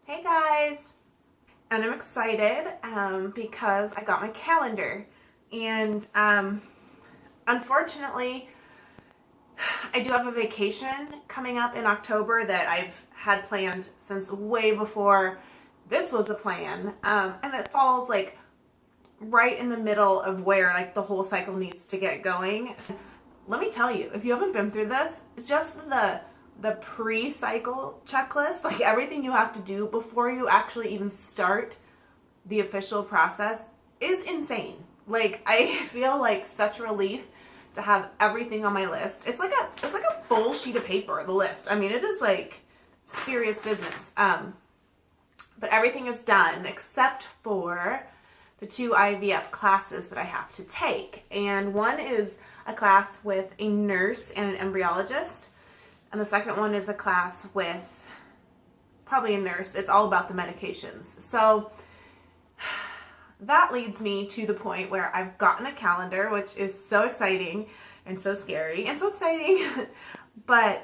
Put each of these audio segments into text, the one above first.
Hey guys! And I'm excited because I got my calendar. And unfortunately, I do have a vacation coming up in October that I've had planned since way before this was a plan. And it falls like right in the middle of where like the whole cycle needs to get going. Let me tell you, if you haven't been through this, just the pre-cycle checklist, like everything you have to do before you actually even start the official process is insane. Like I feel like such relief to have everything on my list. It's like a full sheet of paper, the list. I mean, it is like serious business. But everything is done except for the 2 IVF classes that I have to take. And one is a class with a nurse and an embryologist. And the second one is a class with probably a nurse. It's all about the medications. So that leads me to the point where I've gotten a calendar, which is so exciting and so scary and so exciting. But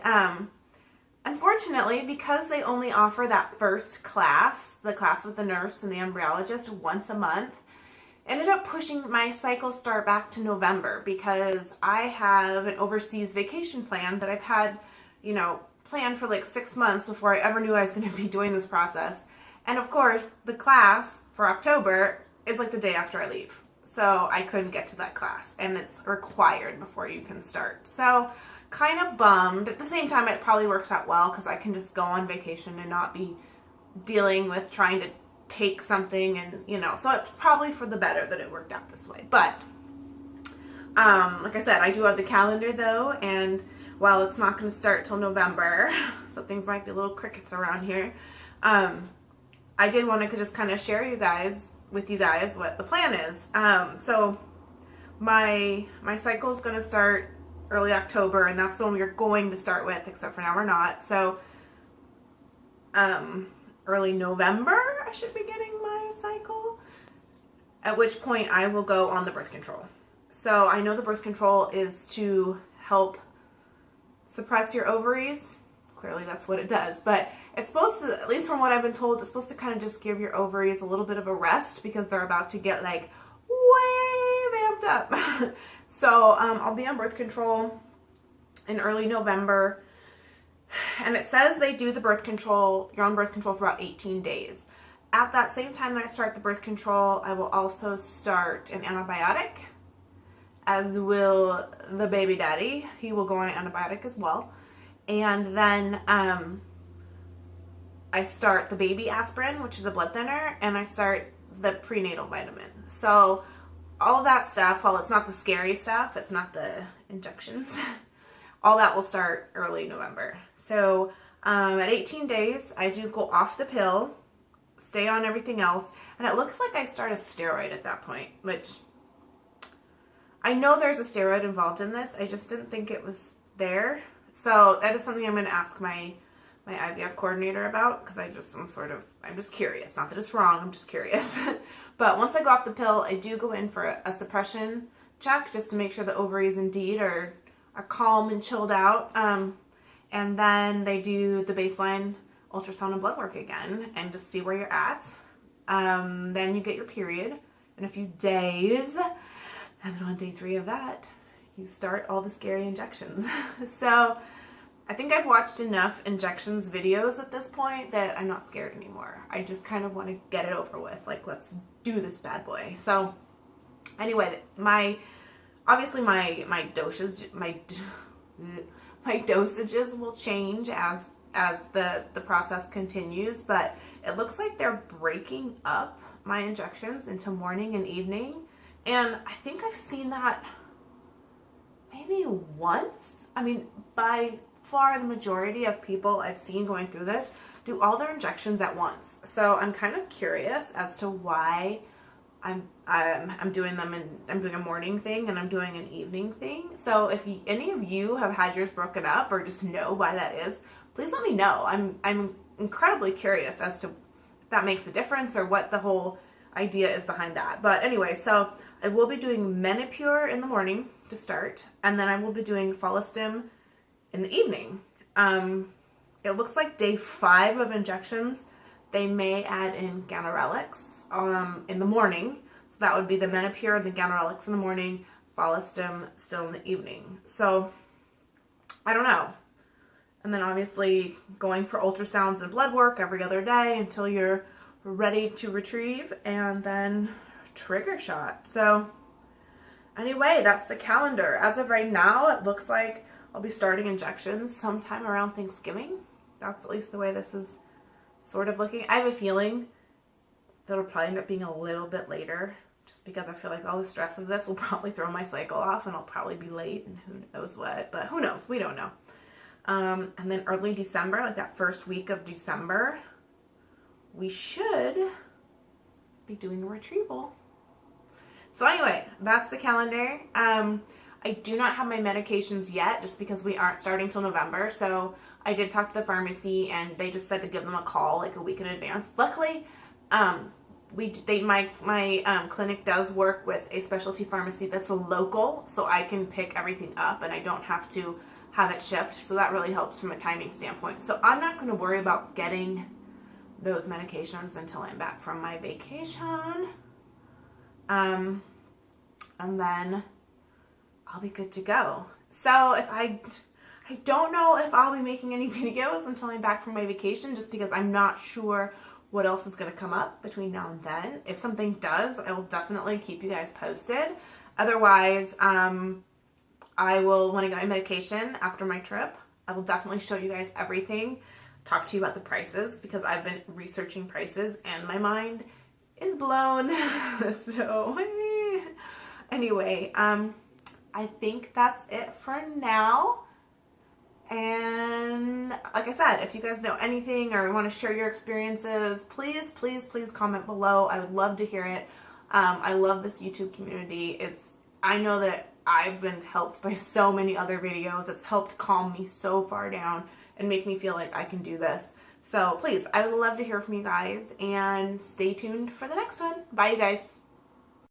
unfortunately, because they only offer that first class, the class with the nurse and the embryologist, once a month, ended up pushing my cycle start back to November because I have an overseas vacation plan that I've had, planned for like 6 months before I ever knew I was going to be doing this process. And of course, the class for October is like the day after I leave. So I couldn't get to that class and it's required before you can start. So kind of bummed. At the same time, it probably works out well because I can just go on vacation and not be dealing with trying to take something and, so it's probably for the better that it worked out this way. But like I said, I do have the calendar though, and while it's not going to start till November, so things might be a little crickets around here, I did want to just kind of share with you guys what the plan is. So my cycle is going to start early October, and that's when we're going to start with, except for now we're not. So early November I should be getting my cycle, at which point I will go on the birth control. So I know the birth control is to help suppress your ovaries. Clearly that's what it does, but it's supposed to, at least from what I've been told, it's supposed to kind of just give your ovaries a little bit of a rest because they're about to get like way vamped up. So I'll be on birth control in early November. And it says they do the birth control, you're on birth control for about 18 days. At that same time that I start the birth control, I will also start an antibiotic, as will the baby daddy. He will go on an antibiotic as well. And then I start the baby aspirin, which is a blood thinner, and I start the prenatal vitamin. So all of that stuff, while it's not the scary stuff, it's not the injections, all that will start early November. So at 18 days, I do go off the pill, stay on everything else, and it looks like I start a steroid at that point, which I know there's a steroid involved in this. I just didn't think it was there. So that is something I'm going to ask my IVF coordinator about because I'm just curious. Not that it's wrong, I'm just curious. But once I go off the pill, I do go in for a suppression check just to make sure the ovaries indeed are calm and chilled out. And then they do the baseline ultrasound and blood work again and just see where you're at. Then you get your period in a few days. And then on day 3 of that, you start all the scary injections. So I think I've watched enough injections videos at this point that I'm not scared anymore. I just kind of want to get it over with. Like, let's do this bad boy. So anyway, my dosages will change as the process continues, but it looks like they're breaking up my injections into morning and evening. And I think I've seen that maybe once. I mean, by far the majority of people I've seen going through this do all their injections at once. So I'm kind of curious as to why I'm doing them, and I'm doing a morning thing and I'm doing an evening thing. So if any of you have had yours broken up or just know why that is, please let me know. I'm incredibly curious as to if that makes a difference or what the whole idea is behind that. But anyway, so I will be doing Menopur in the morning to start, and then I will be doing Follistim in the evening. It looks like day 5 of injections, they may add in ganirelix in the morning. So that would be the Menopur and the ganirelix in the morning, Follistim still in the evening. So I don't know. And then obviously going for ultrasounds and blood work every other day until you're ready to retrieve, and then trigger shot. So anyway, that's the calendar. As of right now, it looks like I'll be starting injections sometime around Thanksgiving. That's at least the way this is sort of looking. I have a feeling that it'll probably end up being a little bit later, just because I feel like all the stress of this will probably throw my cycle off and I'll probably be late and who knows what, but who knows? We don't know. And then early December, like that first week of December, we should be doing a retrieval. So anyway, that's the calendar. I do not have my medications yet just because we aren't starting till November. So I did talk to the pharmacy and they just said to give them a call like a week in advance. Luckily, my clinic does work with a specialty pharmacy that's a local, so I can pick everything up and I don't have to have it shipped. So that really helps from a timing standpoint. So I'm not going to worry about getting those medications until I'm back from my vacation. And then I'll be good to go. So if I don't know if I'll be making any videos until I'm back from my vacation, just because I'm not sure what else is going to come up between now and then. If something does, I will definitely keep you guys posted. Otherwise, I will, when I get my medication after my trip, I will definitely show you guys everything, talk to you about the prices, because I've been researching prices and my mind is blown. So anyway, I think that's it for now. And like I said, if you guys know anything or want to share your experiences, please, please, please comment below. I would love to hear it. I love this YouTube community. I know that I've been helped by so many other videos. It's helped calm me so far down and make me feel like I can do this. So please, I would love to hear from you guys, and stay tuned for the next one. Bye, you guys.